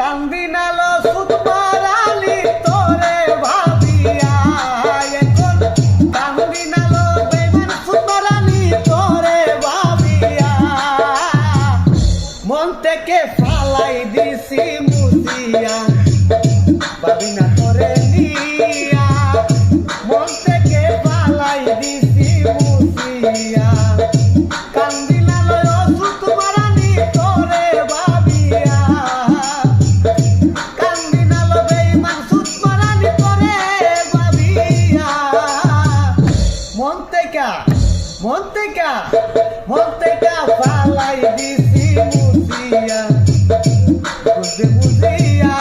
কান্দিনালো সুতমারানি তোরে ভাবিয়া এখন কান্দিনালো বেমান সুতমারানি তোরে ভাবিয়া মন থেকে ফালাই দিছি মুছিয়া ভাবি না তোরে নিয়া মন থেকে ফালাই দিছি মুছিয়া কান্দিনালো সুতমারানি তোরে ভাবিয়া কান্দিনালো বেঈমান সুতমারানি তোরে ভাবিয়া মন থেকে ফালাই দিছি মুছিয়া বুঝে বুঝিয়া